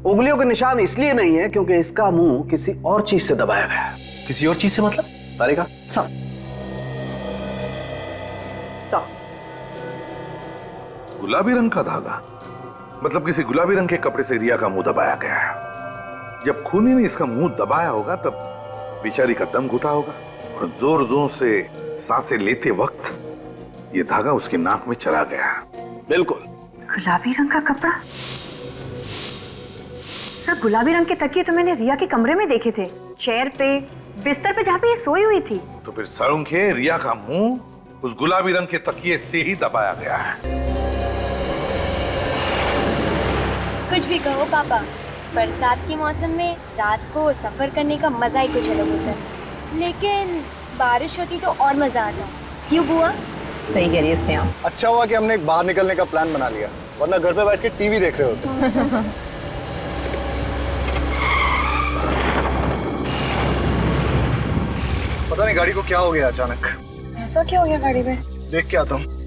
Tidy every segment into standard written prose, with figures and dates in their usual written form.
उंगलियों के निशान इसलिए नहीं है क्योंकि इसका मुंह किसी और चीज से दबाया गया है। किसी और चीज से मतलब? तारिका सब गुलाबी रंग का धागा, मतलब किसी गुलाबी रंग के कपड़े से रिया का मुंह दबाया गया है। जब खूनी ने इसका मुंह दबाया होगा तब बेचारी का दम घुटा होगा और जोर जोर से सांसें लेते वक्त ये धागा उसकी नाक में चला गया। बिल्कुल। गुलाबी रंग का कपड़ा? सर, गुलाबी रंग के तकिए तो मैंने रिया के कमरे में देखे थे, चेयर पे, बिस्तर पे जहाँ पे ये सोई हुई थी। तो फिर साळुंखे, रिया का मुंह उस गुलाबी रंग के तकिए से ही दबाया गया है। कुछ भी कहो पापा, बरसात के मौसम में रात को सफर करने का मजा ही कुछ अलग होता है, लेकिन बारिश होती तो और मजा आता। क्यों बुआ? सही कह रही है स्नेहा। अच्छा हुआ कि हमने एक बाहर निकलने का प्लान बना लिया, वरना घर पे बैठ के टीवी देख रहे होते। पता नहीं गाड़ी को क्या हो गया अचानक। ऐसा क्या हो गया गाड़ी में? देख के आता हूँ।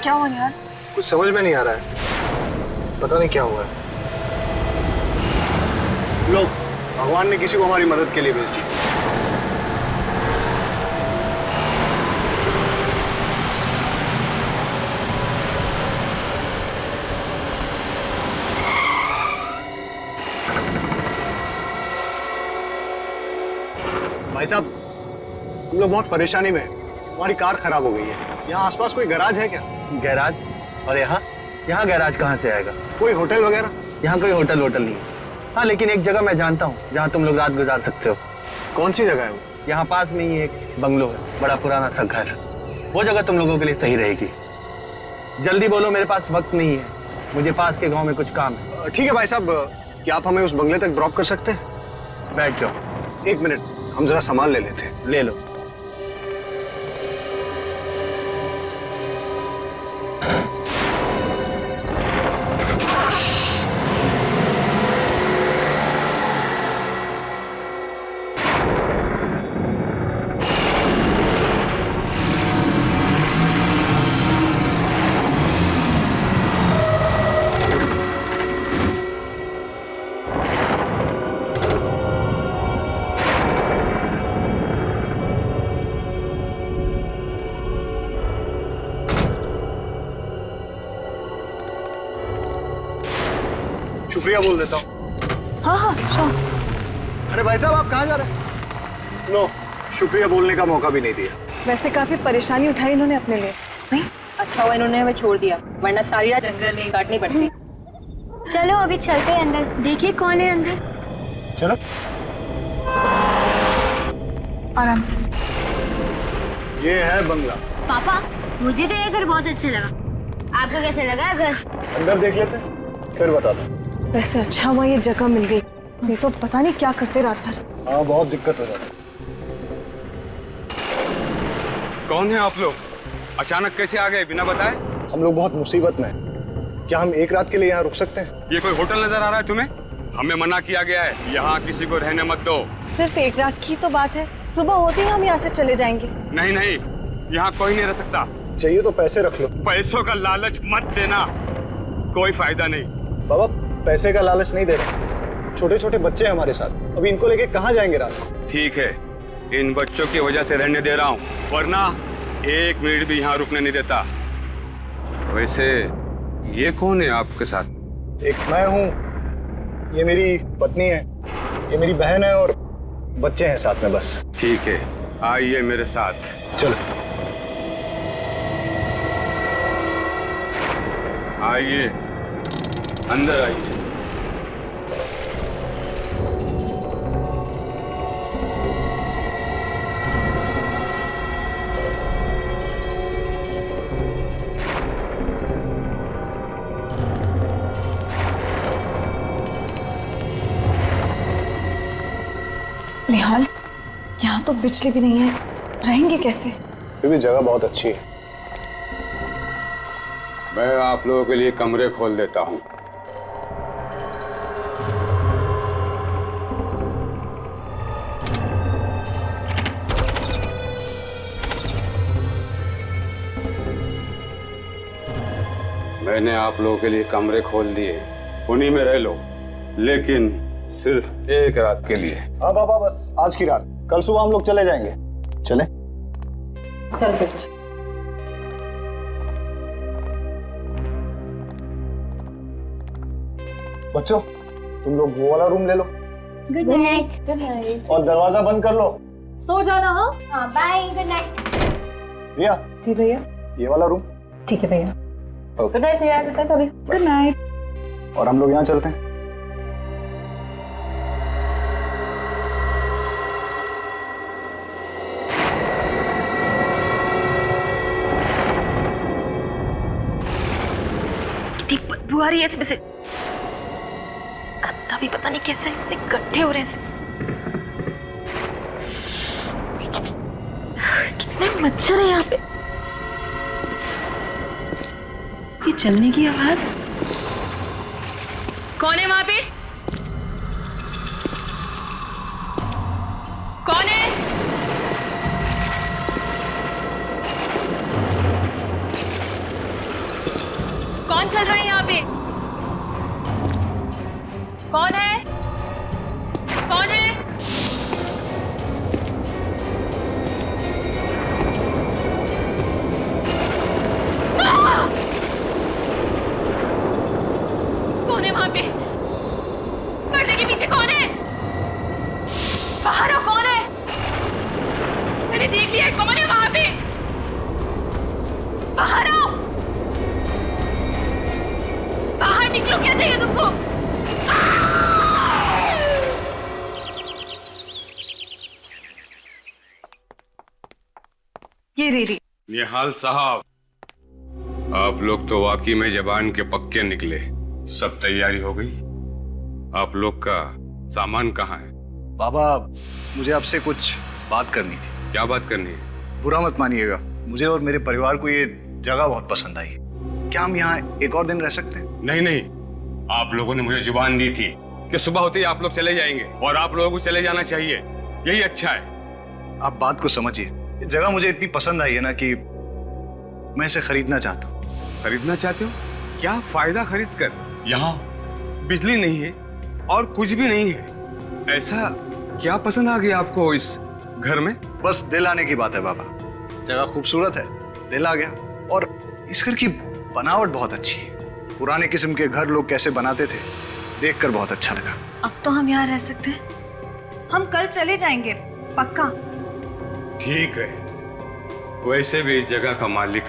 क्या हुआ यार? कुछ समझ में नहीं आ रहा है, पता नहीं क्या हुआ है। लो, भगवान ने किसी को हमारी मदद के लिए भेज दिया। भाई साहब, हम लोग बहुत परेशानी में हैं। हमारी कार खराब हो गई है। यहाँ आसपास कोई गैराज है क्या? गैराज? और यहाँ गैराज कहाँ से आएगा? कोई होटल वगैरह? यहाँ कोई होटल नहीं है। हाँ, लेकिन एक जगह मैं जानता हूँ जहाँ तुम लोग रात गुजार सकते हो। कौन सी जगह है वो? यहाँ पास में ही एक बंगलो है, बड़ा पुराना सा घर। वो जगह तुम लोगों के लिए सही रहेगी। जल्दी बोलो, मेरे पास वक्त नहीं है, मुझे पास के गाँव में कुछ काम है। ठीक है भाई साहब, क्या आप हमें उस बंगले तक ड्रॉप कर सकते हैं? बैठ जाओ। 1 मिनट, हम जरा सामान ले लेते हैं। ले लो। शुक्रिया बोल देता हूँ। हाँ, अरे भाई साहब, आप कहाँ जा रहे हैं? लो, शुक्रिया बोलने का मौका भी नहीं दिया। वैसे काफी परेशानी उठाई इन्होंने अपने लिए। नहीं, अच्छा हुआ इन्होंने हमें छोड़ दिया, वरना सारी रात जंगल में काटनी पड़ती। चलो अभी चलते हैं अंदर, देखिए कौन है अंदर। चलो। आराम से। ये है बंगला। पापा, मुझे तो ये घर बहुत अच्छा लगा, आपको कैसे लगा घर? अंदर देख लेते हैं, फिर बताता हूँ। वैसे अच्छा हुआ ये जगह मिल गई, नहीं तो पता नहीं क्या करते रात भर। हाँ, बहुत दिक्कत हो जाती है। कौन है आप लोग? अचानक कैसे आ गए बिना बताए? हम लोग बहुत मुसीबत में हैं। क्या हम एक रात के लिए यहाँ रुक सकते हैं? ये कोई होटल नजर आ रहा है तुम्हें? हमें मना किया गया है, यहाँ किसी को रहने मत दो। सिर्फ एक रात की तो बात है, सुबह होते ही हम यहाँ से चले जाएंगे। नहीं नहीं, यहाँ कोई नहीं रह सकता। चाहिए तो पैसे रख लो। पैसों का लालच मत देना, कोई फायदा नहीं। बाबा, पैसे का लालच नहीं दे रहे, छोटे छोटे बच्चे हैं हमारे साथ, अभी इनको लेके कहाँ जाएंगे रात को? ठीक है, इन बच्चों की वजह से रहने दे रहा हूँ, वरना 1 मिनट भी यहाँ रुकने नहीं देता। वैसे ये कौन है आपके साथ? एक मैं हूँ, ये मेरी पत्नी है, ये मेरी बहन है और बच्चे हैं साथ में बस। ठीक है, आइए मेरे साथ। चलो। आइए, अंदर आइए। निहाल, यहाँ तो बिजली भी नहीं है, रहेंगे कैसे? फिर भी जगह बहुत अच्छी है। मैं आप लोगों के लिए कमरे खोल देता हूँ। मैंने आप लोगों के लिए कमरे खोल दिए, उन्हीं में रह लो, लेकिन सिर्फ एक रात के लिए। हाँ बाबा, बस आज की रात, कल सुबह हम लोग चले जाएंगे। चले? चलो चलो। बच्चों, तुम लोग वो वाला रूम ले लो गुड नाइट। Good night. और दरवाजा बंद कर लो। सो जाना। हाँ हाँ, बाय। Good night. रिया, जी भैया। ये वाला रूम। ठीक है भैया। गुड नाइट भैया। गुड नाइट भाभी। Good night. और हम लोग यहाँ चलते हैं। बदबू आ रही है इसमें से। गंदा भी पता नहीं कैसे इतने गड्ढे हो रहे हैं इसमें। कितने मच्छर है यहाँ पे। ये चलने की आवाज। कौन है वहां पे? कौन है? कौन चल रहा है यहाँ पे? कौन है? कौन है? कौन है वहां पे? पर्दे के पीछे कौन है? बाहर आओ, कौन है? मैंने देख लिया है, कौन है वहां पे? बाहर आओ, बाहर निकलो। क्या चाहिए तुमको? ये रेडी। निहाल साहब, आप लोग तो वाकई में जबान के पक्के निकले। सब तैयारी हो गई? आप लोग का सामान कहाँ है? बाबा, मुझे आपसे कुछ बात करनी थी। क्या बात करनी है? बुरा मत मानिएगा, मुझे और मेरे परिवार को ये जगह बहुत पसंद आई। क्या हम यहाँ एक और दिन रह सकते हैं? नहीं नहीं, आप लोगों ने मुझे जुबान दी थी कि सुबह होते ही आप लोग चले जाएंगे, और आप लोगों को चले जाना चाहिए, यही अच्छा है। आप बात को समझिए, ये जगह मुझे इतनी पसंद आई है ना कि मैं इसे खरीदना चाहता हूँ। खरीदना चाहते हो? क्या फायदा खरीद कर? यहाँ बिजली नहीं है और कुछ भी नहीं है। ऐसा क्या पसंद आ गया आपको इस घर में? बस दिल आने की बात है बाबा। जगह खूबसूरत है, दिल आ गया। और इस घर की बनावट बहुत अच्छी है। पुराने किस्म के घर लोग कैसे बनाते थे, देखकर बहुत अच्छा लगा। अब तो हम यहाँ रह सकते हैं। हम कल चले जाएंगे, पक्का। ठीक है, वैसे भी इस जगह का मालिक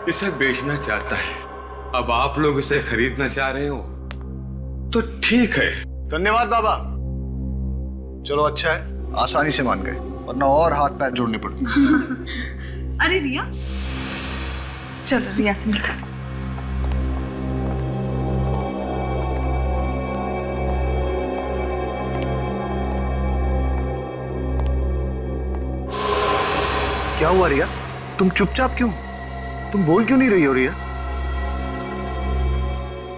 इसे बेचना चाहता है। अब आप लोग इसे खरीदना चाह रहे हो तो ठीक है। धन्यवाद बाबा। चलो अच्छा है, आसानी से मान गए, वरना और हाथ पैर जोड़ने पड़ते। अरे रिया, चलो रिया से मिलते हैं। क्या हुआ रिया? तुम चुपचाप क्यों? तुम बोल क्यों नहीं रही हो रिया?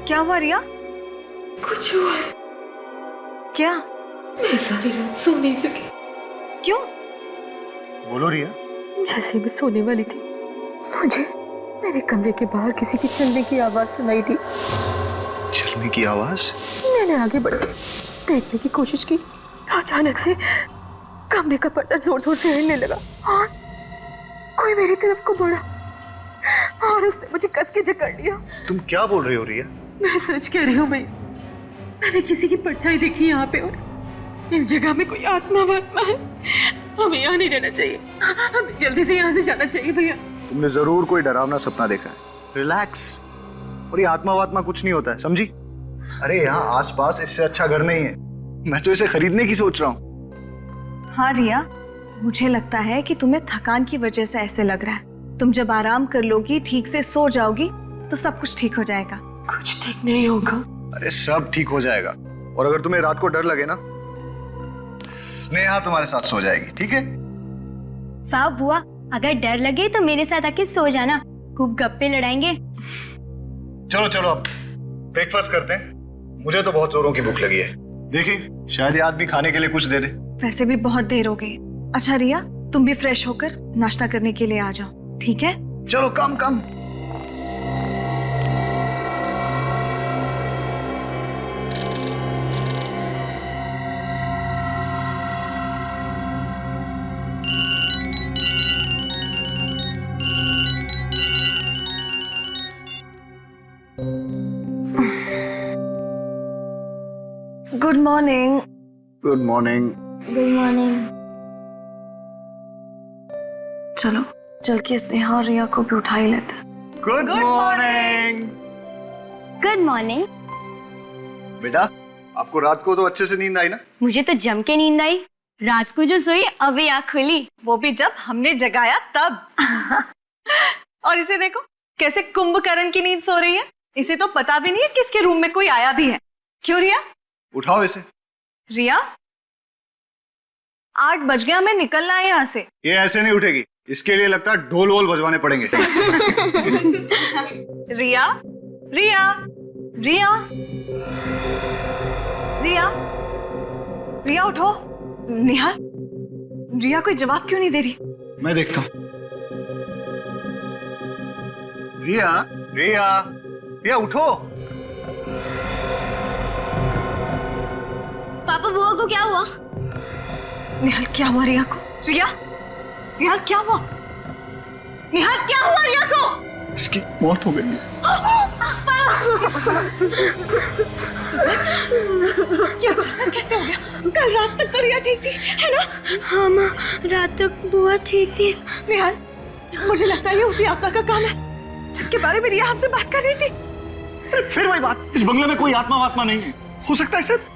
क्या हुआ रिया? कुछ हुआ है। क्या? मैं सारी रात सो नहीं सकी। क्यों? बोलो रिया। जैसे मैं सोने वाली थी, मुझे मेरे कमरे के बाहर किसी की चलने की आवाज सुनाई दी। चलने की आवाज? मैंने आगे बढ़ के देखने की कोशिश की तो अचानक से कमरे का पर्दा जोर जोर से हिलने लगा और कोई मेरी तरफ को बढ़ा और उसने मुझे कस के जकड़ लिया। तुम क्या बोल रही हो रिया? मैं सच कह रही हूँ भाई, मैंने किसी की परछाई देखी यहाँ पे और इस जगह में कोई आत्मा वात्मा है। हमें यहाँ नहीं रहना चाहिए, हमें जल्दी से यहाँ से जाना चाहिए भैया। तुमने जरूर कोई डरावना सपना देखा है। रिलैक्स। और ये आत्मा वात्मा कुछ नहीं होता है, समझी? अरे यहाँ आसपास इससे अच्छा घर नहीं है। मैं तो इसे खरीदने की सोच रहा हूँ। हाँ रिया, मुझे लगता है कि तुम्हें थकान की वजह से ऐसे लग रहा है। तुम जब आराम कर लोगी, ठीक से सो जाओगी, तो सब कुछ ठीक हो जाएगा। कुछ ठीक नहीं होगा। अरे सब ठीक हो जाएगा। और अगर तुम्हें रात को डर लगे ना, स्नेहा तुम्हारे साथ सो जाएगी, ठीक है? वाह बुआ, अगर डर लगे तो मेरे साथ आके सो जाना, खूब गप्पे लड़ाएंगे। चलो चलो अब ब्रेकफास्ट करते हैं। मुझे तो बहुत जोरों की भूख लगी है। देखिए, शायद ये आदमी खाने के लिए कुछ दे दे। वैसे भी बहुत देर हो गई। अच्छा रिया, तुम भी फ्रेश होकर नाश्ता करने के लिए आ जाओ, ठीक है? चलो come come. Good morning. Good morning. Good morning. चलो चल के स्नेहा और रिया को भी उठा ही लेते हैं। Good morning. Good morning. बेटा, आपको रात को तो अच्छे से नींद आई ना? मुझे तो जम के नींद आई। रात को जो सोई अभी आँख खुली। वो भी जब हमने जगाया तब। और इसे देखो कैसे कुंभकर्ण की नींद सो रही है। इसे तो पता भी नहीं है कि इसके रूम में कोई आया भी है। क्यों रिया? उठाओ इसे। रिया 8 बज गया, हमें निकलना है यहाँ से। ये ऐसे नहीं उठेगी, इसके लिए लगता है ढोल वोल बजवाने पड़ेंगे। रिया रिया रिया रिया रिया उठो। निहाल, रिया कोई जवाब क्यों नहीं दे रही? मैं देखता हूँ। रिया रिया रिया उठो। पापा बुआ को क्या हुआ? निहाल क्या हुआ रिया को? रिया निहाल क्या हुआ? निहाल क्या हुआ रिया को? इसकी मौत हो गई। क्या अचानक कैसे हो गया? कल रात तक तो रिया ठीक थी, है ना? हाँ माँ, रात तक बुआ ठीक थी। निहाल, मुझे लगता है ये उसी आत्मा का काम है जिसके बारे में रिया हमसे बात कर रही थी। अरे फिर वही बात, इस बंगले में कोई आत्मा वात्मा नहीं है। हो सकता है सर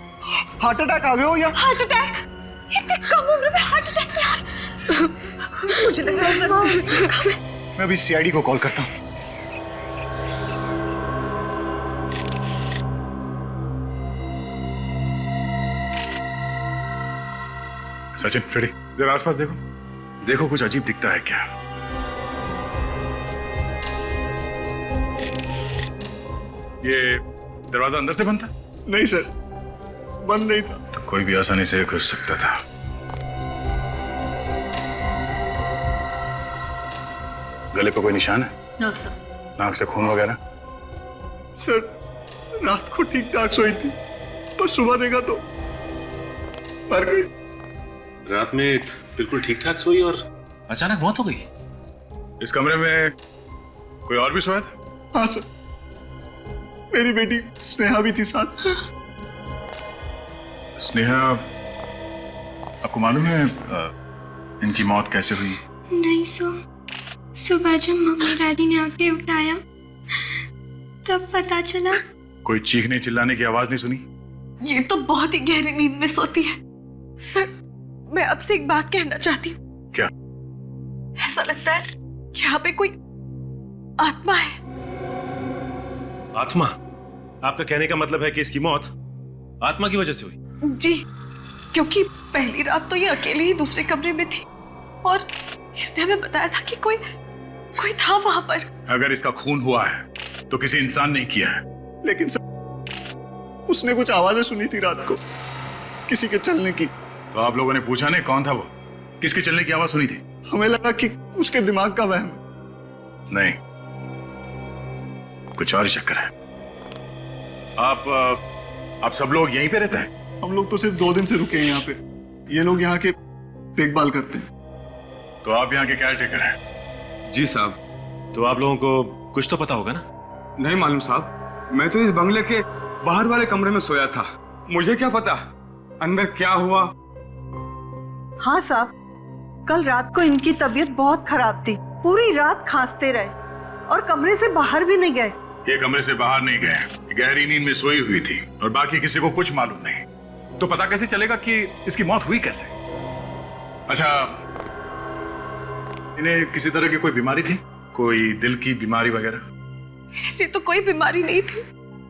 हार्ट अटैक आ गया हो या हार्ट अटैक? इतनी कम उम्र में हार्ट अटैक? यार मुझे लगता है सर मैं अभी सीआईडी को कॉल करता हूँ। सचिन, रेडी? जरा आसपास देखो, देखो कुछ अजीब दिखता है क्या? ये दरवाजा अंदर से बंद था? नहीं सर, बंद नहीं था। तो कोई भी आसानी से घुस सकता था। गले पे कोई निशान है? No sir. नाक से खून वगैरह? सर रात को ठीक ठाक सोई थी, पर सुबह देखा तो मर गई। रात में बिल्कुल ठीक ठाक सोई और अचानक मौत हो गई। इस कमरे में कोई और भी सोया था? हाँ सर, मेरी बेटी स्नेहा भी थी साथ। स्नेहा, आपको मालूम है इनकी मौत कैसे हुई? नहीं सुबह जब मम्मी डैडी ने आके उठाया तब पता चला। कोई चीखने चिल्लाने की आवाज नहीं सुनी? ये तो बहुत ही गहरी नींद में सोती है। सर मैं आपसे एक बात कहना चाहती हूँ। क्या? ऐसा लगता है कि यहाँ पे कोई आत्मा है। आत्मा? आपका कहने का मतलब है कि इसकी मौत आत्मा की वजह से हुई? जी, क्योंकि पहली रात तो ये अकेले ही दूसरे कमरे में थी और इसने हमें बताया था कि कोई था वहां पर। अगर इसका खून हुआ है तो किसी इंसान ने किया है। लेकिन सर उसने कुछ आवाजें सुनी थी रात को, किसी के चलने की। तो आप लोगों ने पूछा नहीं कौन था वो? किसके चलने की आवाज सुनी थी? हमें लगा कि उसके दिमाग का वहम। नहीं, कुछ और ही चक्कर है। आप सब लोग यहीं पे रहते हैं? हम लोग तो सिर्फ 2 दिन से रुके हैं यहाँ पे। ये लोग यहाँ के देखभाल करते हैं। तो आप यहाँ के केयरटेकर हैं? जी साहब। तो आप लोगों को कुछ तो पता होगा ना? नहीं मालूम साहब, मैं तो इस बंगले के बाहर वाले कमरे में सोया था। मुझे क्या पता अंदर क्या हुआ। हाँ साहब, कल रात को इनकी तबीयत बहुत खराब थी, पूरी रात खांसते रहे और कमरे से बाहर भी नहीं गए। ये कमरे से बाहर नहीं गए, गहरी नींद में सोई हुई थी और बाकी किसी को कुछ मालूम नहीं। तो पता कैसे चलेगा कि इसकी मौत हुई कैसे? अच्छा, इन्हें किसी तरह की कोई बीमारी थी? कोई दिल की बीमारी वगैरह? ऐसी तो कोई बीमारी नहीं थी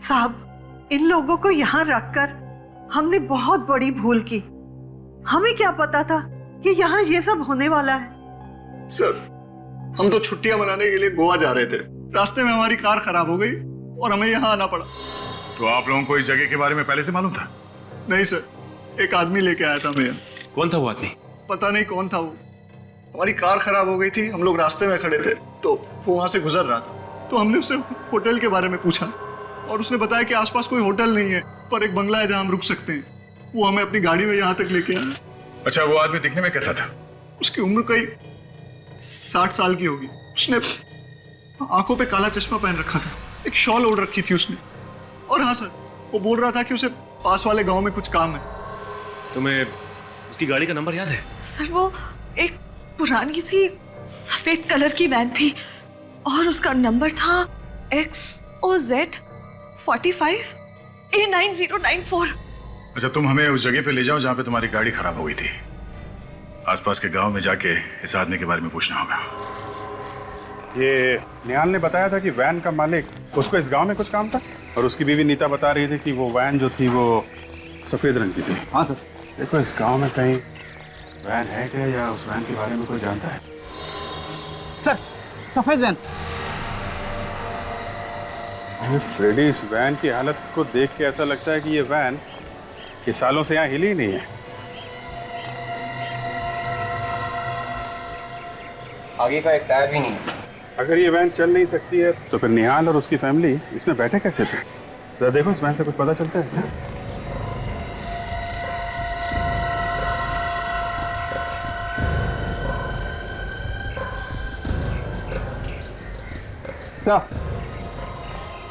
साहब। इन लोगों को यहाँ रखकर हमने बहुत बड़ी भूल की। हमें क्या पता था कि यहाँ ये सब होने वाला है। सर हम तो छुट्टियां मनाने के लिए गोवा जा रहे थे, रास्ते में हमारी कार खराब हो गई और हमें यहाँ आना पड़ा। तो आप लोगों को इस जगह के बारे में पहले से मालूम था? नहीं सर, एक आदमी लेके आया था हमें। कौन था वो आदमी? पता नहीं कौन था वो। हमारी कार खराब हो गई थी, हम लोग रास्ते में खड़े थे तो वो वहां से गुजर रहा था। तो हमने उससे होटल के बारे में पूछा और उसने बताया कि आसपास कोई होटल नहीं है, पर एक बंगला है जहां हम रुक सकते हैं। वो हमें अपनी गाड़ी में यहाँ तक लेके आया। अच्छा, वो आदमी दिखने में कैसा था? उसकी उम्र कई 60 साल की होगी। उसने आंखों पे काला चश्मा पहन रखा था, एक शॉल ओढ़ रखी थी उसने। और हाँ सर, वो बोल रहा था कि उसे पास वाले गांव में कुछ काम है। तुम्हें उसकी गाड़ी का नंबर याद है? सर वो एक पुरानी सी सफेद कलर की वैन थी और उसका नंबर था XOZ 45 A9094। अच्छा, तुम हमें उस जगह पे ले जाओ जहाँ पे तुम्हारी गाड़ी खराब हो गई थी। आसपास के गांव में जाके इस आदमी के बारे में पूछना होगा। ये निहाल ने बताया था कि वैन का मालिक, उसको इस गांव में कुछ काम था, और उसकी बीवी नीता बता रही थी कि वो वैन जो थी वो सफेद रंग की थी। हाँ सर। देखो इस गांव में कहीं वैन है क्या, या उस वैन के बारे में कोई जानता है? सर, सफेद वैन। फ्रेडी, इस वैन की हालत को देख के ऐसा लगता है कि ये वैन ये सालों से यहाँ हिली ही नहीं है। आगे का एक टायर भी नहीं है। अगर ये वैन चल नहीं सकती है तो फिर निहाल और उसकी फैमिली इसमें बैठे कैसे थे? जरा देखो इस वैन से कुछ पता चलता है क्या?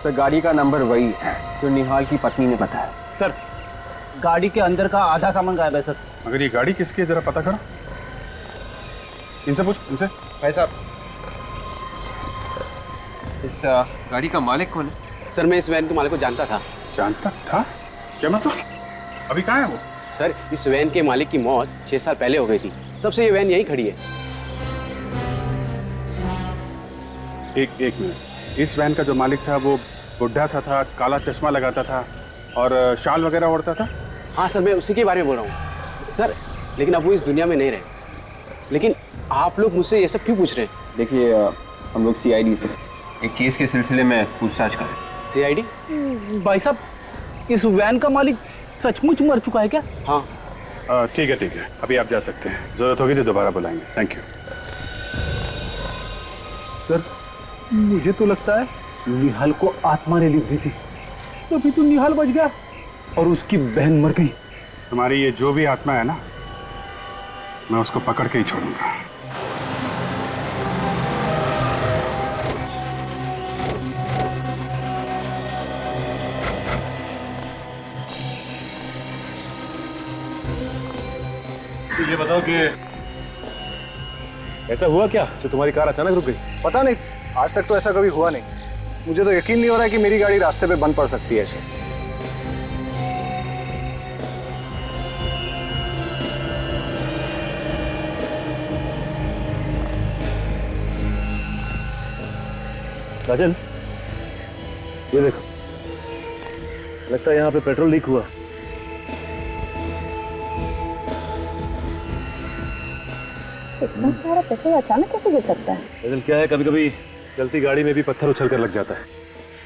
सर, गाड़ी का नंबर वही है जो निहाल की पत्नी ने बताया। सर, गाड़ी के अंदर का आधा सामान गायब है सर। अगर ये गाड़ी किसकी है जरा पता करो। इनसे पूछ, इनसे। भाई साहब, इस गाड़ी का मालिक कौन है? सर, मैं इस वैन के मालिक को जानता था। जानता था? क्या मतलब? अभी कहाँ है वो? सर, इस वैन के मालिक की मौत 6 साल पहले हो गई थी, तब से ये वैन यहीं खड़ी है। एक मिनट, इस वैन का जो मालिक था वो बुढ़ा सा था, काला चश्मा लगाता था और शाल वगैरह ओढ़ता था? हाँ सर, मैं उसी के बारे में बोल रहा हूँ सर, लेकिन अब वो इस दुनिया में नहीं रहे। लेकिन आप लोग मुझसे ये सब क्यों पूछ रहे हैं? देखिए, हम लोग CID से एक केस के सिलसिले में पूछताछ करें। CID? भाई साहब, इस वैन का मालिक सचमुच मर चुका है क्या? हाँ। ठीक है, अभी आप जा सकते हैं। जरूरत होगी तो दोबारा बुलाएंगे। Thank you. सर, मुझे तो लगता है निहाल को आत्मा ने लिख दी थी, तभी तो निहाल बच गया और उसकी बहन मर गई। तुम्हारी ये जो भी आत्मा है ना, मैं उसको पकड़ के ही छोड़ूंगा। ये बताओ कि ऐसा हुआ क्या जो तुम्हारी कार अचानक रुक गई? पता नहीं, आज तक तो ऐसा कभी हुआ नहीं। मुझे तो यकीन नहीं हो रहा है कि मेरी गाड़ी रास्ते पे बंद पड़ सकती है ऐसे। राजन, ये देखो, लगता है यहाँ पे पेट्रोल लीक हुआ। इतना सारा पेट्रोल अचानक कैसे गिर सकता है? राजन, क्या है, कभी कभी चलती गाड़ी में भी पत्थर उछल कर लग जाता है।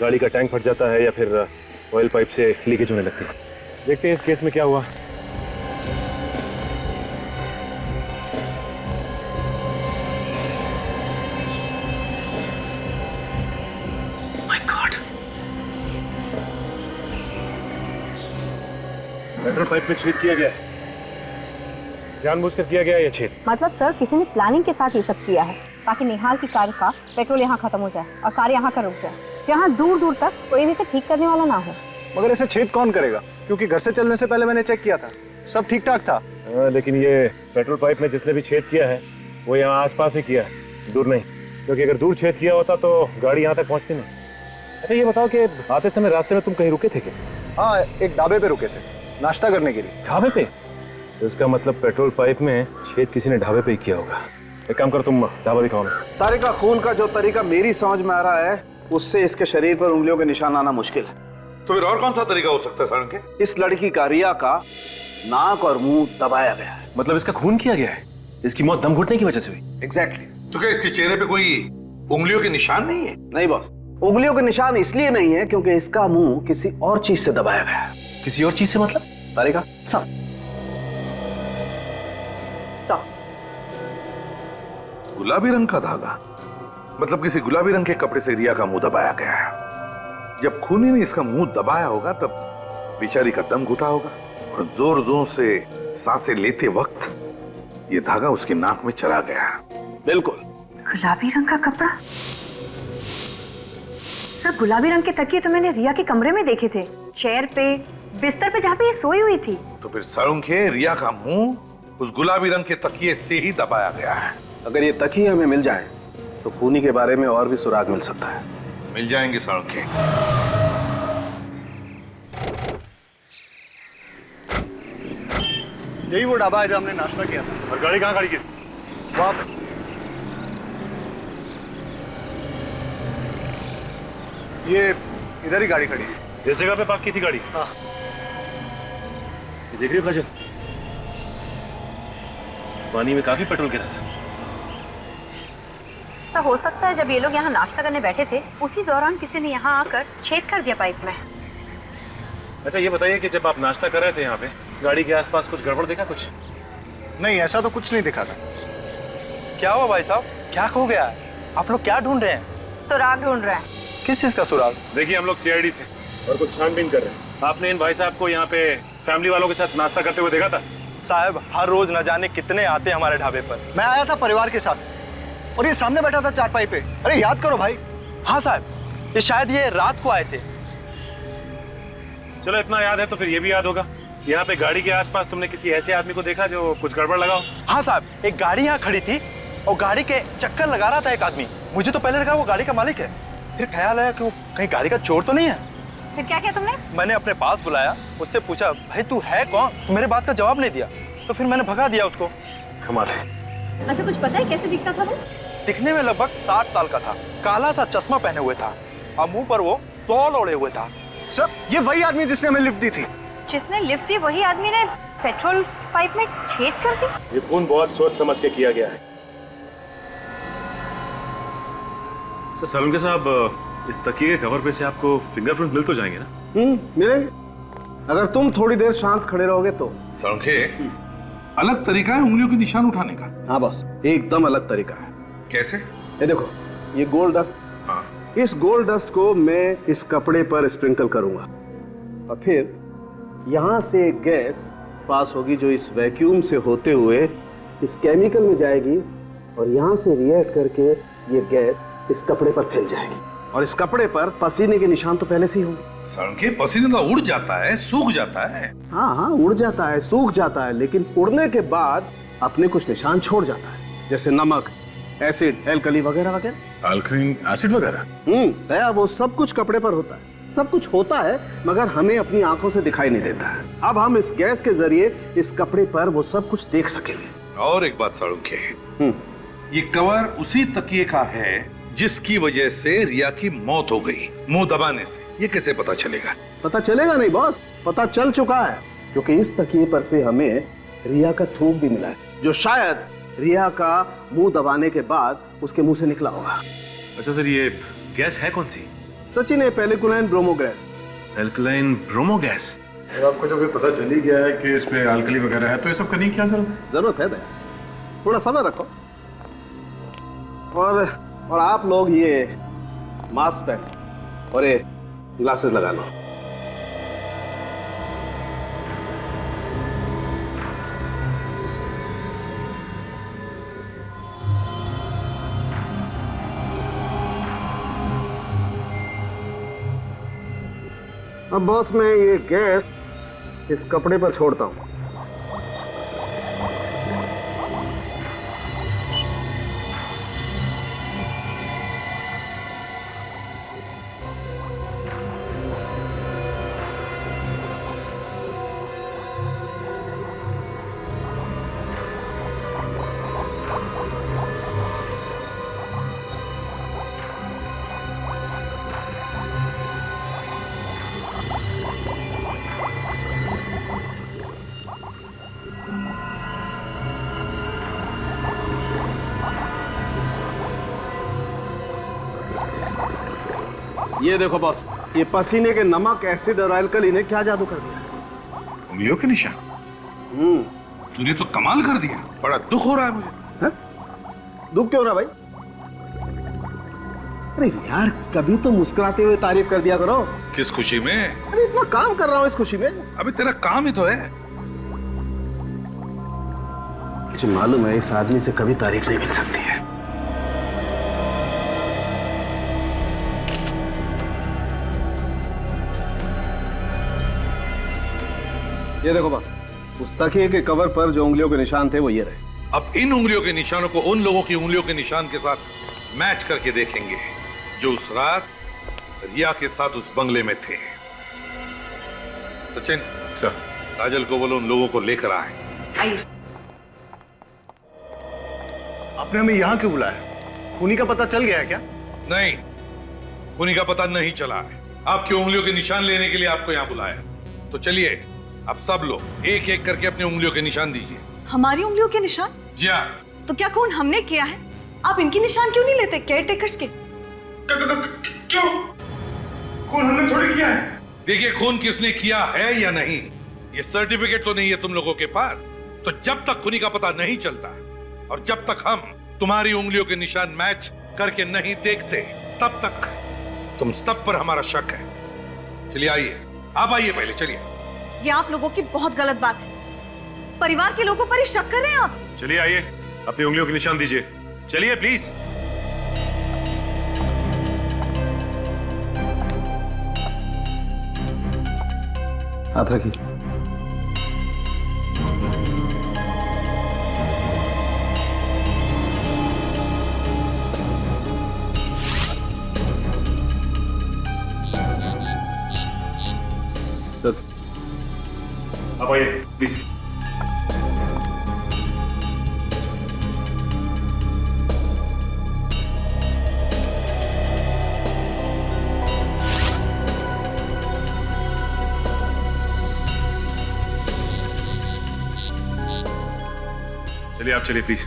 गाड़ी का टैंक फट जाता है या फिर ऑयल पाइप से लीकेज होने लगती है। देखते हैं इस केस में क्या हुआ। माय गॉड, पेट्रोल पाइप में छेद किया गया है। जानबूझकर किया गया ये छेद। मतलब सर, किसी ने प्लानिंग के साथ ये सब किया है ताकि निहाल की कार का पेट्रोल यहाँ खत्म हो जाए और कार यहाँ का रुक जाए, जहाँ दूर दूर तक कोई भी इसे ठीक करने वाला ना हो। मगर इसे छेद कौन करेगा? क्योंकि घर से चलने से पहले मैंने चेक किया था, सब ठीक ठाक था। लेकिन ये पेट्रोल पाइप में जिसने भी छेद किया है वो यहाँ आसपास ही किया है, दूर नहीं। क्योंकि अगर दूर छेद किया होता तो गाड़ी यहाँ तक पहुँचती नहीं। अच्छा, ये बताओ कि आते समय रास्ते में तुम कहीं रुके थे क्या? हाँ, एक ढाबे पे रुके थे नाश्ता करने के लिए। ढाबे पे? इसका मतलब पेट्रोल पाइप में छेद किसी ने ढाबे पे ही किया होगा। एक काम कर, तुम ढाबा दिखाओ ना। तारिका, खून का जो तरीका मेरी समझ में आ रहा है उससे इसके शरीर पर उंगलियों के निशान आना मुश्किल है। तो फिर और कौन सा तरीका हो सकता है सारंग के? इस लड़की का रिया का नाक और मुंह दबाया गया है। मतलब इसका खून किया गया है? इसकी मौत दम घुटने की वजह से हुई? एग्जैक्टली। तो क्या इसके चेहरे पे कोई उंगलियों के निशान नहीं है? नहीं बॉस, उंगलियों के निशान इसलिए नहीं है क्योंकि इसका मुंह किसी और चीज से दबाया गया है। किसी और चीज से मतलब? तारिका, गुलाबी रंग का धागा, मतलब किसी गुलाबी रंग के कपड़े से रिया का मुंह दबाया गया है। जब खूनी ने इसका मुंह दबाया होगा तब बेचारी का दम घुटा होगा और जोर जोर से सांसें लेते वक्त ये धागा उसकी नाक में चला गया। बिल्कुल। गुलाबी रंग का कपड़ा? सर, गुलाबी रंग के तकिए तो मैंने रिया के कमरे में देखे थे, चेयर पे, बिस्तर पे जहाँ पे ये सोई हुई थी। तो फिर सड़ुंखे रिया का मुंह उस गुलाबी रंग के तकिए से ही दबाया गया है। अगर ये तकिए हमें मिल जाए तो खूनी के बारे में और भी सुराग मिल सकता है। मिल जाएंगे सड़ुंखे। यही वो ढाबा है जहाँ हमने नाश्ता किया था। और गाड़ी कहाँ खड़ी की? वहाँ पे। ये इधर ही गाड़ी खड़ी है। इस जगह पे पार्क की थी गाड़ी? हाँ। ये देख रही हो काजल, पानी में काफी पेट्रोल गिरा था। तो हो सकता है जब ये लोग यहाँ नाश्ता करने बैठे थे उसी दौरान किसी ने यहाँ आकर छेद कर दिया पाइप में। अच्छा ये बताइए कि जब आप नाश्ता कर रहे थे यहाँ पे गाड़ी के आसपास कुछ गड़बड़ देखा कुछ? नहीं, ऐसा तो कुछ नहीं दिखा था। क्या हुआ भाई साहब, क्या खो गया है? आप लोग क्या ढूंढ रहे हैं? सुराग ढूंढ रहे हैं। किस चीज का सुराग? देखिए हम लोग सीआईडी से और कुछ छानबीन कर रहे हैं। आपने इन भाई साहब को यहाँ पे फैमिली वालों के साथ नाश्ता करते हुए देखा था? साहब हर रोज न जाने कितने आते हैं हमारे ढाबे पर। मैं आया था परिवार के साथ और ये सामने बैठा था चारपाई पे। अरे याद करो भाई। हाँ साहब, ये शायद ये रात को आए थे। चलो इतना याद है तो फिर ये भी याद होगा, यहाँ पे गाड़ी के आसपास तुमने किसी ऐसे आदमी को देखा जो कुछ गड़बड़ लगा हो? हाँ साहब, एक गाड़ी यहाँ खड़ी थी और गाड़ी के चक्कर लगा रहा था एक आदमी। मुझे तो पहले लगा वो गाड़ी का मालिक है, फिर ख्याल आया कि वो कहीं गाड़ी का चोर तो नहीं है। फिर क्या किया तुमने? मैंने अपने पास बुलाया, उससे पूछा भाई तू है कौन? मेरे बात का जवाब नहीं दिया, तो फिर मैंने भगा दिया उसको। कमाल है। अच्छा कुछ पता है कैसे दिखता था वो? दिखने में लगभग 60 साल का था, काला सा चश्मा पहने हुए था और मुंह पर वो तौल ओढ़े हुए था। सर ये वही आदमी जिसने हमें लिफ्ट दी थी। जिसने लिफ्ट दी वही आदमी ने पेट्रोल पाइप में छेद कर दी? ये खून बहुत सोच समझ के किया गया है। सर सलून साहब, इस तकिए के कवर पे से आपको फिंगरप्रिंट मिल तो जाएंगे ना? मिलेंगे, अगर तुम थोड़ी देर शांत खड़े रहोगे तो। सड़ुंखे, अलग तरीका है उंगलियों के निशान उठाने का। हाँ बॉस, एकदम अलग तरीका है। कैसे? ये देखो, ये गोल्ड डस्ट। हाँ। इस गोल्ड डस्ट को मैं इस कपड़े पर स्प्रिंकल करूंगा और फिर यहाँ से गैस पास होगी जो इस वैक्यूम से होते हुए इस केमिकल में जाएगी और यहाँ से रिएक्ट करके ये गैस इस कपड़े पर फैल जाएगी और इस कपड़े पर पसीने के निशान तो पहले से ही होंगे। सड़ुंखे, पसीने तो उड़ जाता है, सूख जाता है। हाँ हाँ, उड़ जाता है, सूख जाता है, लेकिन उड़ने के बाद अपने कुछ निशान छोड़ जाता है, जैसे नमक, एसिड, एल्कली वगैरह वगैरह। अल्कलीन एसिड वगैरह? दया, वो सब कुछ कपड़े पर होता है, सब कुछ होता है, मगर हमें अपनी आंखों से दिखाई नहीं देता है। अब हम इस गैस के जरिए इस कपड़े पर वो सब कुछ देख सकेंगे। और एक बात सड़ुंखे, ये कवर उसी तकिए का है जिसकी वजह से रिया की मौत हो गई, मुंह दबाने से। ये कैसे पता चलेगा? पता चलेगा नहीं बॉस, पता चल चुका है, क्योंकि इस तकिए पर से हमें रिया का थूक भी मिला है, जो शायद रिया का मुंह दबाने के बाद उसके मुंह से निकला होगा। अच्छा सर, ये गैस है कौन सी? सचिन, है पेलिकुलाइन bromo gas. Alkaline bromo gas? आपको जब ये पता चल ही गया है कि इस पे अल्कली वगैरह है तो ये सब करने की क्या जरूरत है? जरूरत है दया, थोड़ा समय रखो। और आप लोग ये मास्क पहन और ये ग्लासेस लगा लो। अब बॉस, मैं ये गैस इस कपड़े पर छोड़ता हूं। ये देखो बॉस, ये पसीने के नमक, एसिड और एल्कली ने क्या जादू कर दिया। उंगलियों के निशान? तूने तो कमाल कर दिया, बड़ा दुख हो रहा है मुझे। है? दुख क्यों हो रहा भाई? अरे यार, कभी तो मुस्कुराते हुए तारीफ कर दिया करो। किस खुशी में? अरे इतना काम कर रहा हूँ इस खुशी में। अभी तेरा काम ही तो है। मुझे मालूम है इस आदमी से कभी तारीफ नहीं मिल सकती है। ये देखो बस, उस तकिए के कवर पर जो उंगलियों के निशान थे वो ये रहे। अब इन उंगलियों के निशानों को उन लोगों की उंगलियों के निशान के साथ मैच करके देखेंगे जो उस रात रिया के साथ उस बंगले में थे। सचिन सर, काजल को बोलो उन लोगों को लेकर आए। आइए। आपने हमें यहाँ क्यों बुलाया? खूनी का पता चल गया है क्या? नहीं, खूनी का पता नहीं चला है। आपकी उंगलियों के निशान लेने के लिए आपको यहाँ बुलाया। तो चलिए अब सब लोग एक एक करके अपनी उंगलियों के निशान दीजिए। हमारी उंगलियों के निशान? जी हाँ। तो क्या खून हमने किया है? आप इनकी निशान क्यों नहीं लेते, केयर टेकर्स के? क्यों? खून हमने थोड़ी किया है। देखिए, खून किसने किया है या नहीं, ये सर्टिफिकेट तो नहीं है तुम लोगों के पास। तो जब तक खूनी का पता नहीं चलता और जब तक हम तुम्हारी उंगलियों के निशान मैच करके नहीं देखते, तब तक तुम सब पर हमारा शक है। चलिए आइए, आप आइए पहले, चलिए। ये आप लोगों की बहुत गलत बात है। परिवार के लोगों पर ही शक कर रहे हैं आप। चलिए आइए, अपनी उंगलियों के निशान दीजिए। चलिए प्लीज। हाथ रखिए। आप आइए प्लीज। चलिए आप चलिए प्लीज।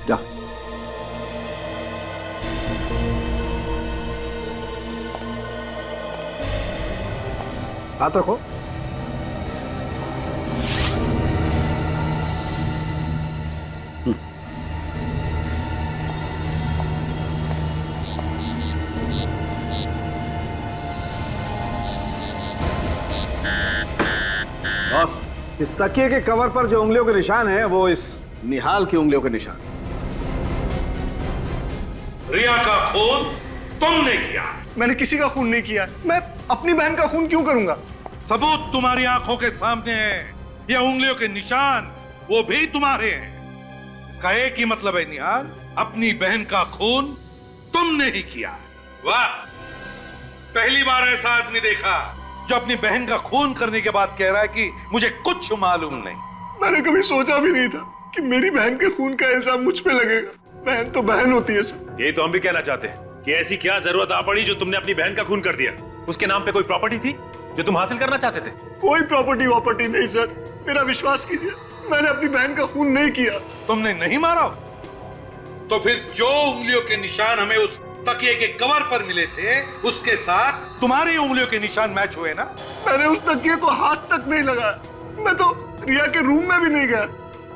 जा। हाथ रखो। इस तकिए के कवर पर जो उंगलियों के निशान है वो इस निहाल की उंगलियों के निशान। रिया का खून तुमने किया। मैंने किसी का खून नहीं किया। मैं अपनी बहन का खून क्यों करूंगा? सबूत तुम्हारी आंखों के सामने है। ये उंगलियों के निशान वो भी तुम्हारे हैं। इसका एक ही मतलब है निहाल, अपनी बहन का खून तुमने ही किया। वाह, पहली बार ऐसा आदमी देखा जो अपनी बहन का खून करने के बाद कह रहा है कि मुझे कुछ मालूम नहीं। मैंने कभी सोचा भी नहीं था कि मेरी बहन के खून का इल्जाम मुझ पे लगेगा। बहन तो बहन होती है सर। यही तो हम भी कहना चाहते हैं कि ऐसी क्या जरूरत आ पड़ी जो तुमने अपनी बहन का खून कर दिया। उसके नाम पे कोई प्रॉपर्टी थी जो तुम हासिल करना चाहते थे? कोई प्रॉपर्टी नहीं सर, मेरा विश्वास कीजिए, मैंने अपनी बहन का खून नहीं किया। तुमने नहीं मारा? तो फिर जो उंगलियों के निशान हमें उस तकिए के कवर पर मिले थे उसके साथ तुम्हारी उंगलियों के निशान मैच हुए ना? मैंने उस तकिए को हाथ तक नहीं लगाया। मैं तो रिया के रूम में भी नहीं गया।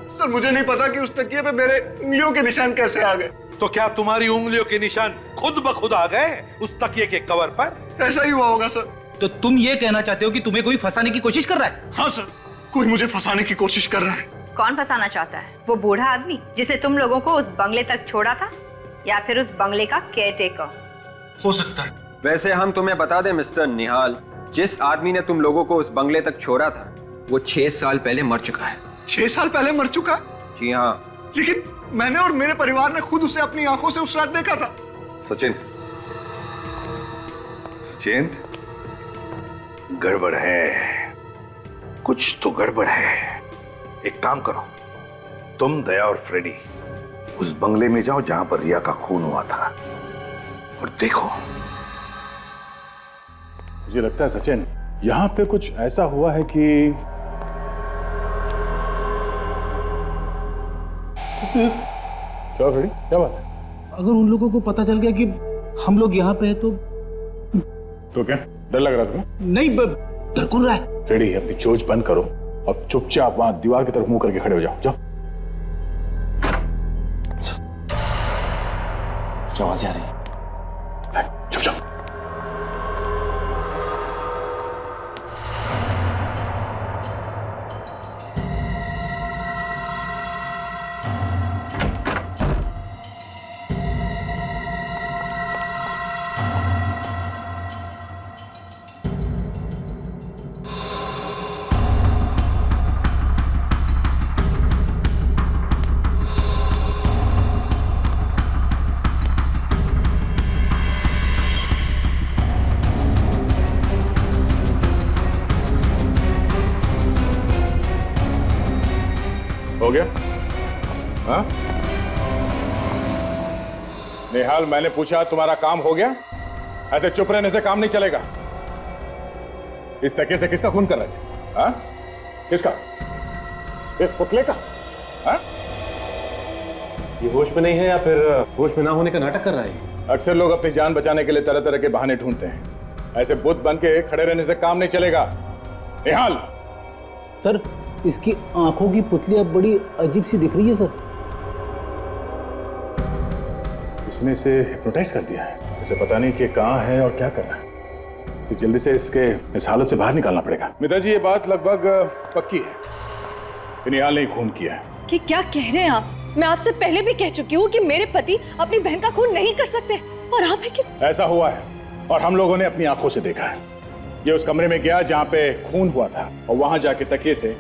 सर मुझे नहीं पता कि उस तकिए पे मेरे उंगलियों के निशान कैसे आ गए। तो क्या तुम्हारी उंगलियों के निशान खुद ब खुद आ गए उस तकिए के कवर पर? ऐसा ही हुआ होगा सर। तो तुम ये कहना चाहते हो कि तुम्हें कोई फंसाने की कोशिश कर रहा है? हाँ सर, कोई मुझे फंसाने की कोशिश कर रहा है। कौन फंसाना चाहता है? वो बूढ़ा आदमी जिसने तुम लोगों को उस बंगले तक छोड़ा था, या फिर उस बंगले का केयरटेकर? हो सकता है। वैसे हम तुम्हें बता दें मिस्टर निहाल, जिस आदमी ने तुम लोगों को उस बंगले तक छोड़ा था वो 6 साल पहले मर चुका है। 6 साल पहले मर चुका? जी हाँ। लेकिन मैंने और मेरे परिवार ने खुद उसे अपनी आंखों से उस रात देखा था। सचिन, सचिन, गड़बड़ है, कुछ तो गड़बड़ है। एक काम करो, तुम, दया और फ्रेडी उस बंगले में जाओ जहां पर रिया का खून हुआ था और देखो। मुझे लगता है सचिन, यहाँ पे कुछ ऐसा हुआ है कि क्या खड़ी, क्या बात है? अगर उन लोगों को पता चल गया कि हम लोग यहाँ पे हैं तो क्या डर लग रहा था? नहीं, डर कौन रहा है? फ्रेडी, अपनी चोंच बंद करो और चुपचाप वहां दीवार की तरफ मुंह करके खड़े हो जाओ। जाओ, आवाज़ आ रही है। चुप जाओ। हाँ? निहाल, मैंने पूछा तुम्हारा काम हो गया? ऐसे चुप रहने से काम नहीं चलेगा। इस तरीके से किसका खून कर रहे थे? हाँ? किसका? इस पुतले का? हाँ? ये होश में नहीं है या फिर होश में ना होने का नाटक कर रहा है? अक्सर लोग अपनी जान बचाने के लिए तरह तरह के बहाने ढूंढते हैं। ऐसे बुत बन के खड़े रहने से काम नहीं चलेगा। निहाल! सर, इसकी आंखों की पुतली अब बड़ी अजीब सी दिख रही है सर। इसने इसे हिप्नोटाइज कर दिया है। इसे पता नहीं कि कहाँ है और क्या कर रहा है। इसे जल्दी से इस हालत से बाहर निकालना पड़ेगा। मिता जी, ये बात लगभग पक्की है कि निहाल ने खून किया है। कि क्या कह रहे हैं आप? मैं आपसे पहले भी कह चुकी हूँ कि मेरे पति अपनी बहन का खून नहीं कर सकते, और आप है कि ऐसा हुआ है और हम लोगों ने अपनी आंखों से देखा है। ये उस कमरे में गया जहाँ पे खून हुआ था और वहां जाके तकिए से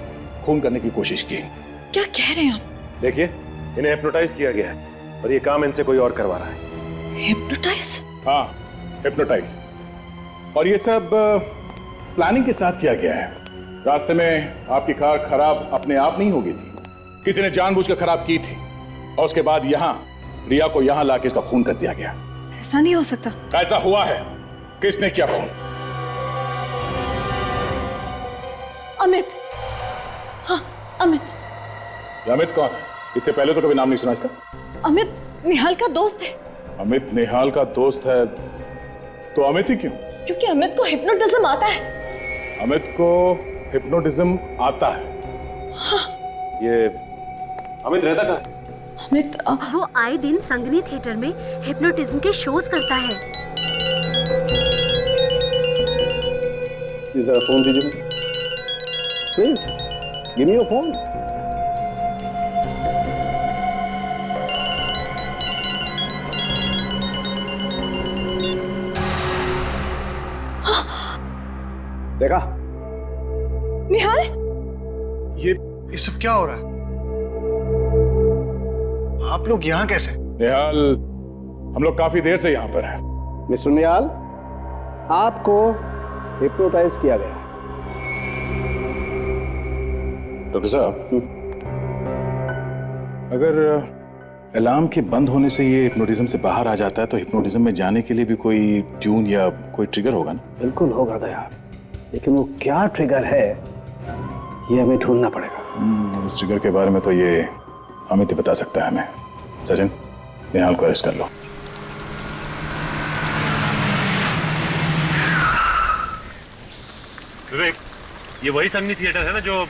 खून करने की कोशिश की। क्या कह रहे हैं आप? देखिए, इन्हें हिप्नोटाइज किया गया है और ये काम इनसे कोई और करवा रहा है। हिप्नोटाइज? हाँ, हिप्नोटाइज। और ये सब प्लानिंग के साथ किया गया है। रास्ते में आपकी कार खराब अपने आप नहीं हो गई थी, किसी ने जानबूझकर खराब की थी और उसके बाद यहाँ रिया को यहाँ लाके इसका खून कर दिया गया। ऐसा नहीं हो सकता। ऐसा हुआ है। किसने किया खून? अमित। हाँ, अमित। ये अमित कौन है? इससे पहले तो कभी नाम नहीं सुना इसका। अमित निहाल का दोस्त है। अमित निहाल का दोस्त है तो अमित ही क्यों? क्योंकि अमित को हिप्नोटिज्म आता है। अमित को हिप्नोटिज्म आता है? हाँ। ये अमित रहता कहाँ? अमित वो आए दिन संगनी थिएटर में हिप्नोटिज्म के शोज करता है। जरा फोन दीजिए please, give me your phone. देखा निहाल? ये सब क्या हो रहा है? आप लोग यहाँ कैसे? निहाल, हम लोग काफी देर से यहाँ पर हैं। मिस्टर निहाल, आपको हिप्नोटाइज किया गया। डॉक्टर साहब, अगर अलार्म के बंद होने से ये हिप्नोटिज्म से बाहर आ जाता है तो हिप्नोटिज्म में जाने के लिए भी कोई ट्यून या कोई ट्रिगर होगा ना? बिल्कुल होगा दया, लेकिन वो क्या ट्रिगर है ये हमें ढूंढना पड़ेगा। इस ट्रिगर के बारे में तो ये अमित ही बता सकता है हमें। सचिन, निहाल को अरेस्ट कर लो। विवेक, ये वही संगनी थिएटर है ना जो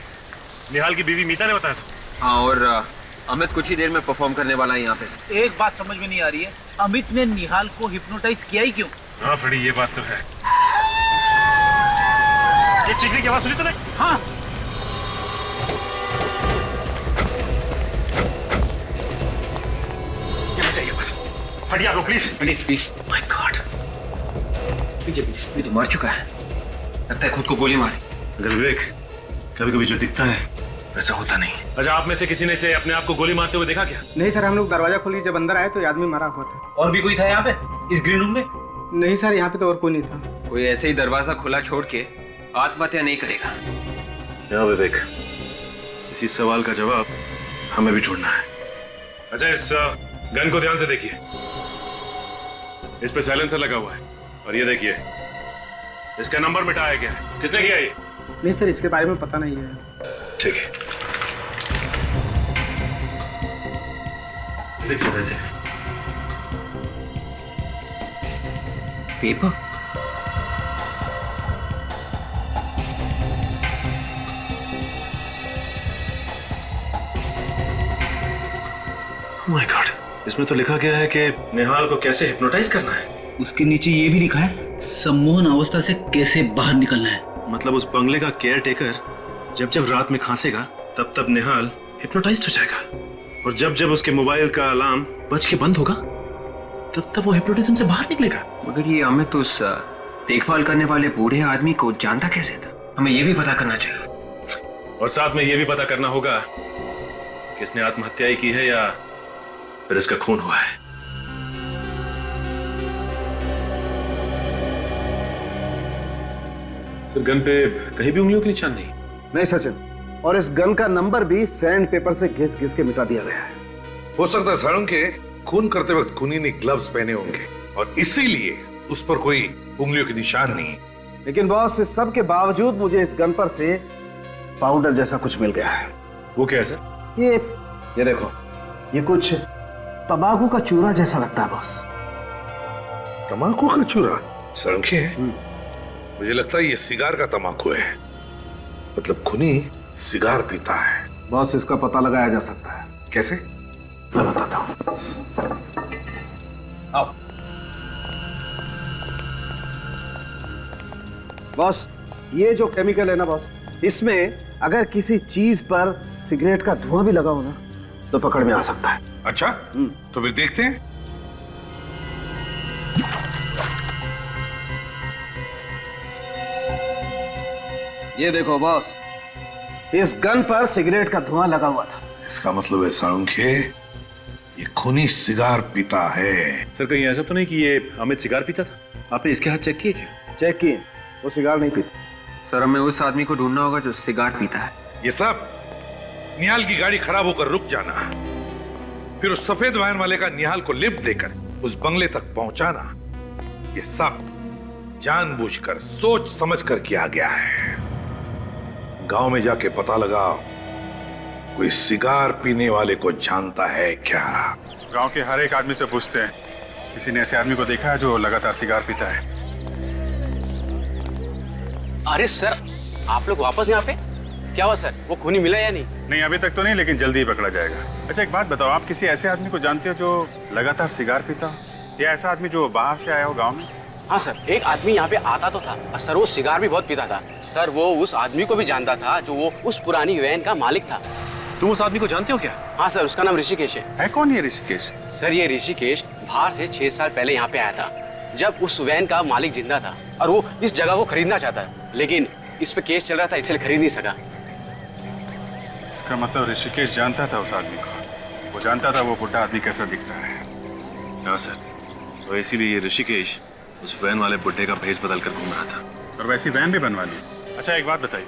निहाल की बीवी मीता ने बताया था? हाँ, और अमित कुछ ही देर में परफॉर्म करने वाला है यहाँ पे। एक बात समझ में नहीं आ रही है, अमित ने निहाल को हिप्नोटाइज किया ही क्यों? हाँ फड़ी, ये बात तो है। ये चीखने की आवाज सुनी तूने? हाँ। यहाँ से, बस हटिया दो प्लीज। प्लीज। माय गॉड, पीछे पीछे, ये तो मार चुका है। लगता है खुद को गोली मारी। अगर विवेक, कभी कभी जो दिखता है वैसा होता नहीं। अच्छा, आप में से किसी ने इसे अपने आप को गोली मारते हुए देखा क्या? नहीं सर, हम लोग दरवाजा खोली जब अंदर आए तो आदमी मरा हुआ था। और भी कोई था यहाँ पे इस ग्रीन रूम में? नहीं सर, यहाँ पे तो और कोई नहीं था। कोई ऐसे ही दरवाजा खुला छोड़ के आत्महत्या नहीं करेगा। क्या विवेक, इसी सवाल का जवाब हमें भी ढूंढना है। अच्छा, इस गन को ध्यान से देखिए। इस पे साइलेंसर लगा हुआ है और ये देखिए इसका नंबर मिटाया गया है। किसने किया ये? नहीं सर, इसके बारे में पता नहीं है। ठीक है, देखिए वैसे पेपर। माय गॉड, इसमें तो लिखा गया है कि निहाल को कैसे हिप्नोटाइज करना है। उसके नीचे ये भी लिखा है, सम्मोहन अवस्था से कैसे बाहर निकलना है। मतलब उस बंगले का केयर टेकर जब जब रात में खांसेगा तब तब निहाल हिप्नोटाइज्ड हो जाएगा, और जब जब उसके मोबाइल का अलार्म बज के बंद होगा तब तब वो हिप्नोटिज्म से बाहर निकलेगा। मगर ये अमित उस देखभाल करने वाले बूढ़े आदमी को जानता कैसे था? हमें ये भी पता करना चाहिए। और साथ में ये भी पता करना होगा कि इसने आत्महत्या ही की है या फिर इसका खून हुआ है। सर, गन पे कहीं भी उंगलियों के निशान नहीं? नहीं सचिन, और इस गन का नंबर भी सैंड पेपर से घिस घिस के मिटा दिया गया है। हो सकता है सारंग के खून करते वक्त खूनी ने ग्लव्स पहने होंगे और इसीलिए उस पर कोई उंगलियों के निशान नहीं। लेकिन बॉस, इस सब के बावजूद मुझे इस गन पर से पाउडर जैसा कुछ मिल गया है। वो क्या है सर? ये देखो, ये कुछ तंबाकू का चूरा जैसा लगता है बॉस। तंबाकू का चूरा? सारंग के मुझे लगता है ये सिगार का तंबाकू है। मतलब खूनी सिगार पीता है। बॉस, इसका पता लगाया जा सकता है। कैसे? मैं बताता हूं। आओ बॉस, ये जो केमिकल है ना बॉस, इसमें अगर किसी चीज पर सिगरेट का धुआं भी लगा हो ना तो पकड़ में आ सकता है। अच्छा, तो फिर देखते हैं। ये देखो बॉस, इस गन पर सिगरेट का धुआं लगा हुआ था। इसका मतलब है सारंग के ये खूनी सिगार पीता है। सर कहीं ऐसा तो नहीं कि ये अमित सिगार पीता था? आपने इसके हाथ चेक किए क्या? चेक किए, वो सिगार नहीं पीता। सर हमें उस आदमी को ढूंढना होगा जो सिगार पीता है। ये सब निहाल की गाड़ी खराब होकर रुक जाना, फिर उस सफेद वैन वाले का निहाल को लिफ्ट देकर उस बंगले तक पहुंचाना, ये सब जानबूझकर सोच समझकर किया गया है। गांव में जाके पता लगाओ कोई सिगार पीने वाले को जानता है क्या। गांव के हर एक आदमी से पूछते हैं, किसी ने ऐसे आदमी को देखा है जो लगातार सिगार पीता है? अरे सर, आप लोग वापस यहाँ पे? क्या हुआ सर, वो खूनी मिला या नहीं? नहीं, अभी तक तो नहीं, लेकिन जल्दी ही पकड़ा जाएगा। अच्छा एक बात बताओ, आप किसी ऐसे आदमी को जानते हो जो लगातार सिगार पीता हो, या ऐसा आदमी जो बाहर से आया हो गांव में? हाँ सर, एक आदमी यहाँ पे आता तो था और सर वो सिगार भी बहुत पीता था। सर वो उस आदमी को भी जानता था जो वो उस पुरानी वैन का मालिक था। तुम उस आदमी को जानते हो क्या? हाँ सर, उसका नाम ऋषिकेश है। कौन ये ऋषिकेश? सर ये ऋषिकेश बाहर से 6 साल पहले यहाँ पे आया था, जब उस वैन का मालिक जिंदा था और वो इस जगह को खरीदना चाहता है, लेकिन इस पे केस चल रहा था इसलिए खरीद नहीं सका। इसका मतलब ऋषिकेश जानता था उस आदमी को, वो जानता था वो बुढ़ा आदमी कैसा दिखता है। हाँ सर, तो इसीलिए ये ऋषिकेश उस वैन वाले बुड्ढे का भेस बदल कर घूम रहा था। और वैसी वैन भी बनवा ली। अच्छा एक बात बताइए,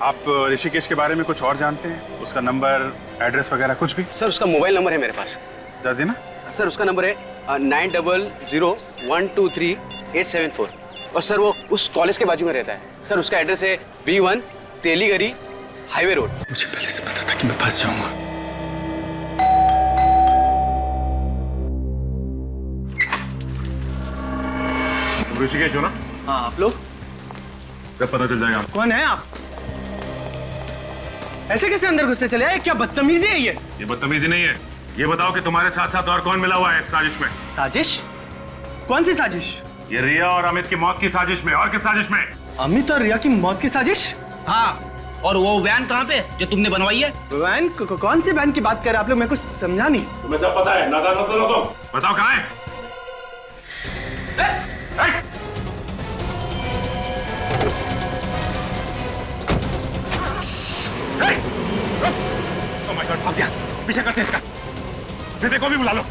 आप ऋषिकेश के बारे में कुछ और जानते हैं? उसका नंबर, एड्रेस वगैरह कुछ भी? सर उसका मोबाइल नंबर है मेरे पास। जरा देना। सर उसका नंबर है 9001238874 और सर वो उस कॉलेज के बाजू में रहता है। सर उसका एड्रेस है B1 तेलीगरी हाईवे रोड। मुझे पहले से पता था कि मैं फंस जाऊंगा। ऋषिकेश हो ना? हाँ, आप लोग? सब पता चल जाएगा। कौन है आप? ऐसे कैसे अंदर घुसते चले आए? क्या बदतमीजी है ये? ये बदतमीजी नहीं है। ये बताओ कि तुम्हारे साथ साथ और कौन मिला हुआ है इस साजिश में? साजिश? कौन सी साजिश? ये रिया और अमित की मौत की साजिश में। और किस साजिश में? अमित और रिया की मौत की साजिश? हाँ, और वो वैन कहाँ पे जो तुमने बनवाई है? वैन? कौन सी वैन की बात कर रहे हैं आप लोग? मैं कुछ समझा नहीं। तुम्हें सब पता है, नादान मत बनो तुम। बताओ कहाँ है? Oh my God, भाग गया। पीछे करते हैं इसका। विवेक को भी बुला लो।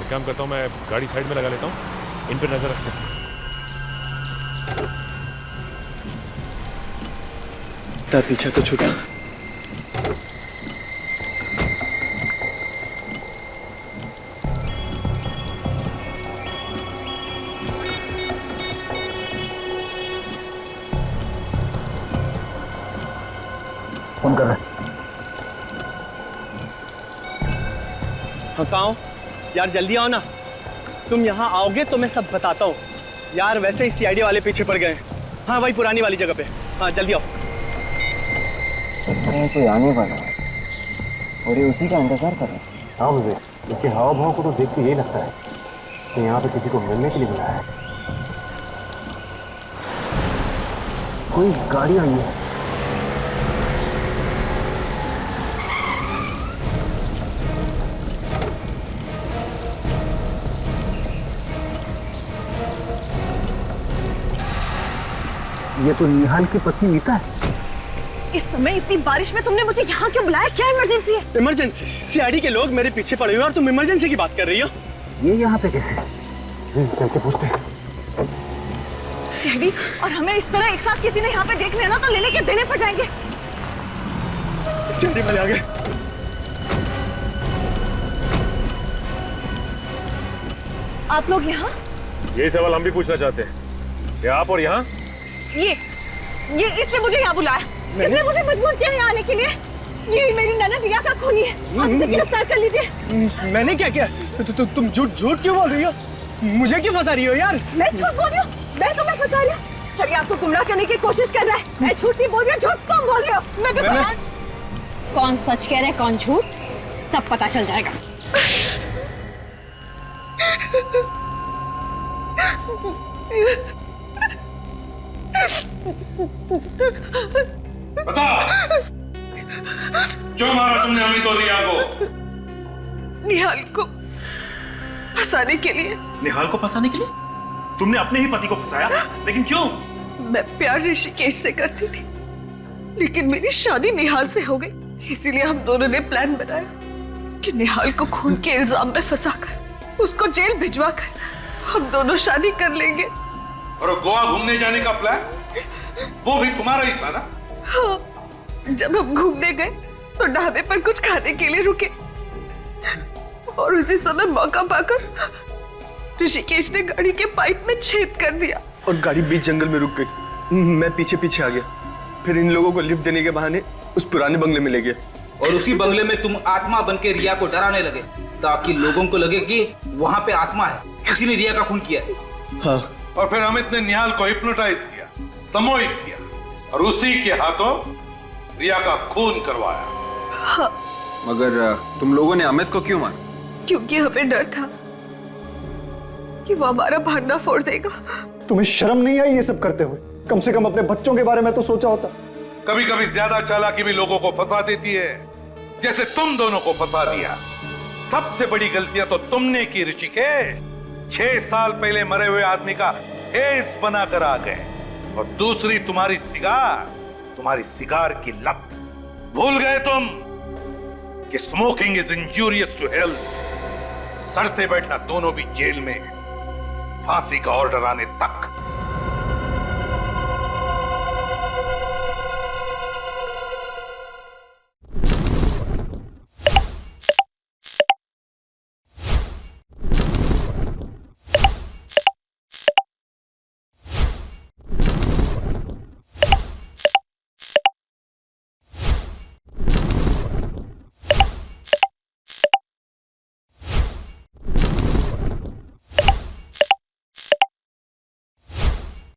काम करता हूँ, मैं गाड़ी साइड में लगा लेता हूँ, इन पर नजर रखते हैं। पीछा तो छूटा। फोन कर रहे हैं। हाँ, कहाँ हो? यार जल्दी आओ ना। तुम यहाँ आओगे तो मैं सब बताता हूँ। यार वैसे ही CID वाले पीछे पड़ गए। हाँ भाई, पुरानी वाली जगह पे। हाँ जल्दी आओ। कोई आने वाला है और ये उसी का इंतजार कर रहे हैं। हाँ मुझे इसके हाव भाव को तो देख के यही लगता है कि यहाँ पे किसी को मिलने के लिए बुलाया है। कोई गाड़ी आई है। ये तो निहाल की पत्नी नीता है। इस समय इतनी बारिश में तुमने मुझे यहाँ क्यों बुलाया? क्या इमरजेंसी है? इमरजेंसी? सीआईडी के लोग मेरे पीछे पड़े हुए और तुम इमरजेंसी की बात कर रही हो? ये यहाँ पे कैसे? चल के पूछते हैं। सीआईडी और हमें इस तरह एक साथ किसी ने यहाँ पे देख लिया ना तो लेने के देने पड़ जाएंगे। सीआईडी वाले आ गए। आप लोग यहाँ? यही सवाल हम भी पूछना चाहते हैं। क्या आप और यहाँ? ये इसने मुझे यहाँ बुलाया। इसने मुझे मजबूर किया यहाँ आने के लिए। ये मेरी ननद रिया का खूनी है। आप इसे गिरफ्तार कर लीजिए। मैंने क्या किया? तुम झूठ क्यों बोल रही हो? मुझे क्यों फंसा रही हो यार? मैं झूठ बोल रही हूँ? मैं तुम्हें फंसा रही हूँ? चलिए आपको गुमराह करने की कोशिश कर रहा है। मैं झूठ नहीं बोल रही हूँ, झूठ कौन बोल रही हो? मैं भी कौन सच कह रहा है कौन झूठ, सब पता चल जाएगा। बता, क्यों मारा तुमने अमित और रिया को? निहाल को फंसाने के लिए। निहाल को फंसाने के लिए? तुमने अपने ही पति को फंसाया, लेकिन क्यों? मैं प्यार ऋषिकेश से करती थी, लेकिन मेरी शादी निहाल से हो गई। इसीलिए हम दोनों ने प्लान बनाया कि निहाल को खून के इल्जाम में फंसाकर उसको जेल भिजवाकर हम दोनों शादी कर लेंगे। और गोवा घूमने जाने का प्लान वो भी तुम्हारा ही था ना? हाँ, जब हम घूमने गए तो ढाबे पर कुछ खाने के लिए रुके और उसी समय मौका पाकर ऋषिकेश ने गाड़ी के पाइप में छेद कर दिया और गाड़ी बीच जंगल में रुक गई। मैं पीछे पीछे आ गया। फिर इन लोगों को लिफ्ट देने के बहाने उस पुराने बंगले में ले गया। और उसी बंगले में तुम आत्मा बन के रिया को डराने लगे ताकि लोगों को लगे कि वहां पे आत्मा है, किसी ने रिया का खून किया है। हाँ। और फिर अमित ने निहाल को हिप्नोटाइज किया, सम्मोहित किया और उसी के हाथों रिया का खून करवाया। हाँ। मगर तुम लोगों ने अमित को क्यों मारा? क्योंकि हमें डर था कि वो हमारा भांडा फोड़ देगा। तुम्हें शर्म नहीं आई ये सब करते हुए? कम से कम अपने बच्चों के बारे में तो सोचा होता। कभी कभी ज्यादा चालाकी भी लोगों को फंसा देती है, जैसे तुम दोनों को फंसा दिया। सबसे बड़ी गलतियां तो तुमने की ऋषिकेश। 6 साल पहले मरे हुए आदमी का हेस बनाकर आ गए। और दूसरी तुम्हारी सिगार की लत। भूल गए तुम कि smoking is injurious to health. सड़ते बैठना दोनों भी जेल में, फांसी का ऑर्डर आने तक।